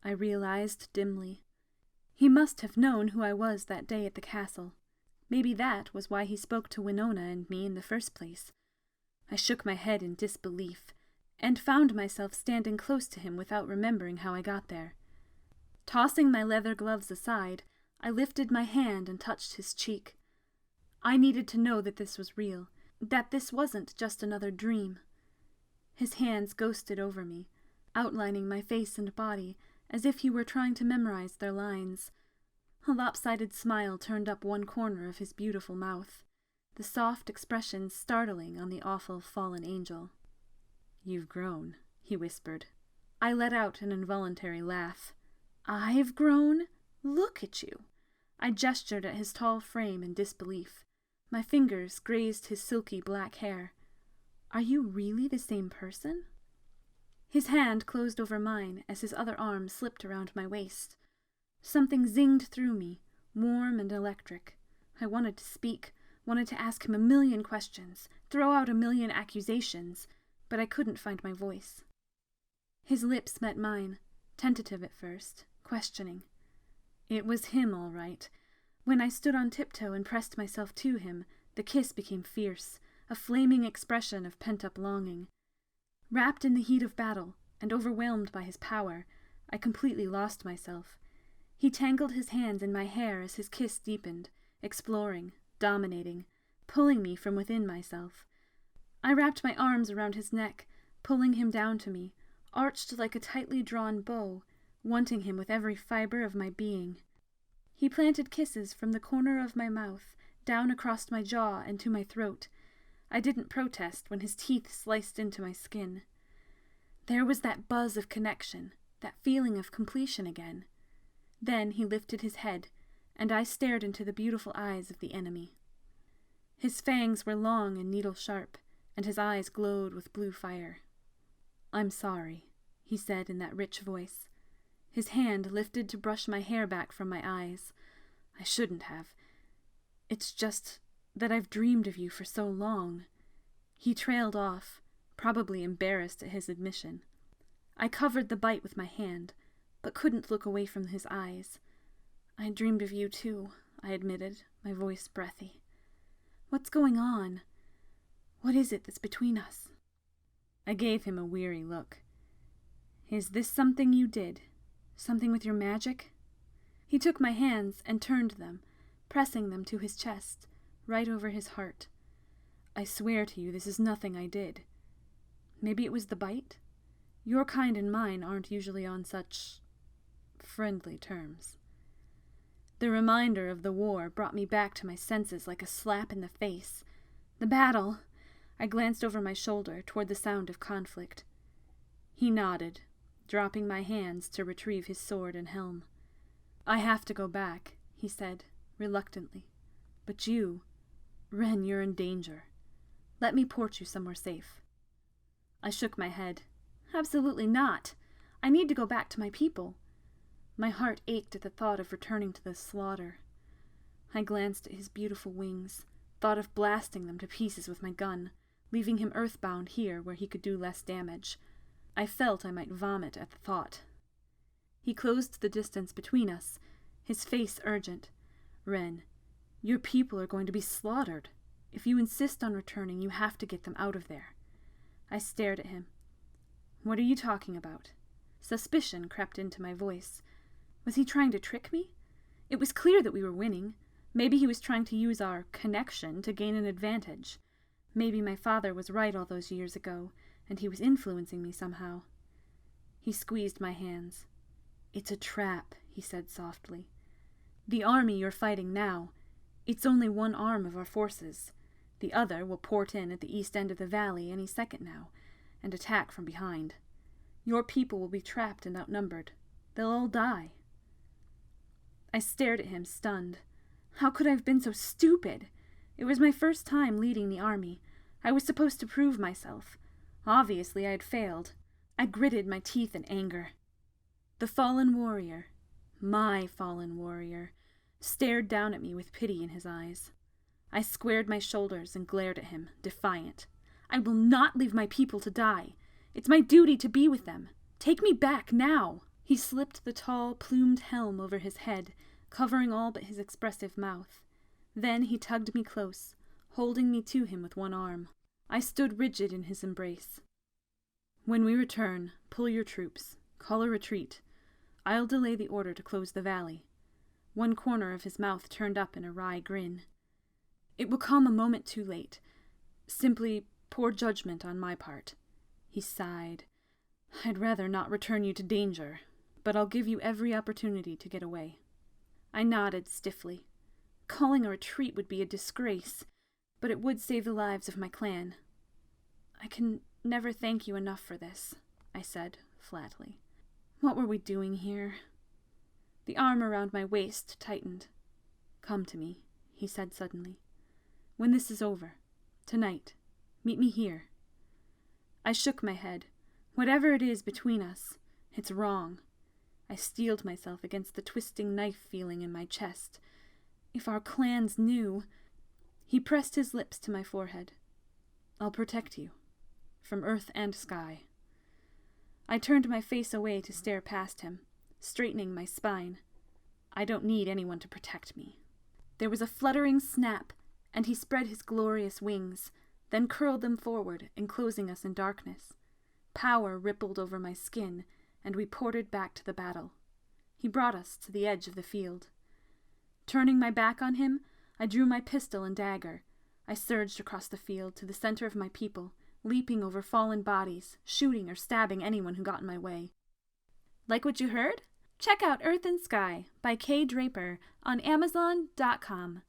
I realized dimly. He must have known who I was that day at the castle. Maybe that was why he spoke to Winona and me in the first place. I shook my head in disbelief, and found myself standing close to him without remembering how I got there. Tossing my leather gloves aside, I lifted my hand and touched his cheek. I needed to know that this was real, that this wasn't just another dream. His hands ghosted over me, outlining my face and body as if he were trying to memorize their lines. A lopsided smile turned up one corner of his beautiful mouth, the soft expression startling on the awful fallen angel. "You've grown," he whispered. I let out an involuntary laugh. "I've grown? Look at you!" I gestured at his tall frame in disbelief. My fingers grazed his silky black hair. "Are you really the same person?" His hand closed over mine as his other arm slipped around my waist. Something zinged through me, warm and electric. I wanted to speak, wanted to ask him a million questions, throw out a million accusations, but I couldn't find my voice. His lips met mine, tentative at first, questioning. It was him, all right. When I stood on tiptoe and pressed myself to him, the kiss became fierce, a flaming expression of pent-up longing. Wrapped in the heat of battle, and overwhelmed by his power, I completely lost myself. He tangled his hands in my hair as his kiss deepened, exploring, dominating, pulling me from within myself. I wrapped my arms around his neck, pulling him down to me, arched like a tightly drawn bow, wanting him with every fiber of my being. He planted kisses from the corner of my mouth, down across my jaw and to my throat. I didn't protest when his teeth sliced into my skin. There was that buzz of connection, that feeling of completion again. Then he lifted his head, and I stared into the beautiful eyes of the enemy. His fangs were long and needle-sharp, and his eyes glowed with blue fire. "I'm sorry," he said in that rich voice. His hand lifted to brush my hair back from my eyes. "I shouldn't have. It's just that I've dreamed of you for so long." He trailed off, probably embarrassed at his admission. I covered the bite with my hand, but couldn't look away from his eyes. "I dreamed of you too," I admitted, my voice breathy. "What's going on? What is it that's between us?" I gave him a weary look. "Is this something you did? Something with your magic?" He took my hands and turned them, pressing them to his chest, right over his heart. "I swear to you this is nothing I did. Maybe it was the bite? Your kind and mine aren't usually on such friendly terms." The reminder of the war brought me back to my senses like a slap in the face. The battle! I glanced over my shoulder toward the sound of conflict. He nodded, dropping my hands to retrieve his sword and helm. "I have to go back," he said, reluctantly. "But you, Wren, you're in danger. Let me port you somewhere safe." I shook my head. "Absolutely not. I need to go back to my people." My heart ached at the thought of returning to the slaughter. I glanced at his beautiful wings, thought of blasting them to pieces with my gun, leaving him earthbound here where he could do less damage. I felt I might vomit at the thought. He closed the distance between us, his face urgent. "Wren, your people are going to be slaughtered. If you insist on returning, you have to get them out of there." I stared at him. "What are you talking about?" Suspicion crept into my voice. Was he trying to trick me? It was clear that we were winning. Maybe he was trying to use our connection to gain an advantage. Maybe my father was right all those years ago, and he was influencing me somehow. He squeezed my hands. "It's a trap," he said softly. "The army you're fighting now, it's only one arm of our forces. The other will port in at the east end of the valley any second now, and attack from behind. Your people will be trapped and outnumbered. They'll all die." I stared at him, stunned. How could I have been so stupid? It was my first time leading the army. I was supposed to prove myself. Obviously I had failed. I gritted my teeth in anger. The fallen warrior, my fallen warrior, stared down at me with pity in his eyes. I squared my shoulders and glared at him, defiant. "I will not leave my people to die. It's my duty to be with them. Take me back now." He slipped the tall, plumed helm over his head, covering all but his expressive mouth. Then he tugged me close, holding me to him with one arm. I stood rigid in his embrace. "When we return, pull your troops. Call a retreat. I'll delay the order to close the valley." One corner of his mouth turned up in a wry grin. "It will come a moment too late. Simply poor judgment on my part." He sighed. "I'd rather not return you to danger, but I'll give you every opportunity to get away." I nodded stiffly. Calling a retreat would be a disgrace, but it would save the lives of my clan. "I can never thank you enough for this," I said flatly. What were we doing here? The arm around my waist tightened. "Come to me," he said suddenly. "When this is over, tonight, meet me here." I shook my head. Whatever it is between us, it's wrong. I steeled myself against the twisting knife feeling in my chest. If our clans knew... He pressed his lips to my forehead. "I'll protect you, from earth and sky." I turned my face away to stare past him, straightening my spine. I don't need anyone to protect me. There was a fluttering snap, and he spread his glorious wings, then curled them forward, enclosing us in darkness. Power rippled over my skin, and we ported back to the battle. He brought us to the edge of the field. Turning my back on him, I drew my pistol and dagger. I surged across the field to the center of my people, leaping over fallen bodies, shooting or stabbing anyone who got in my way. Like what you heard? Check out Earth and Sky by Kaye Draper on Amazon.com.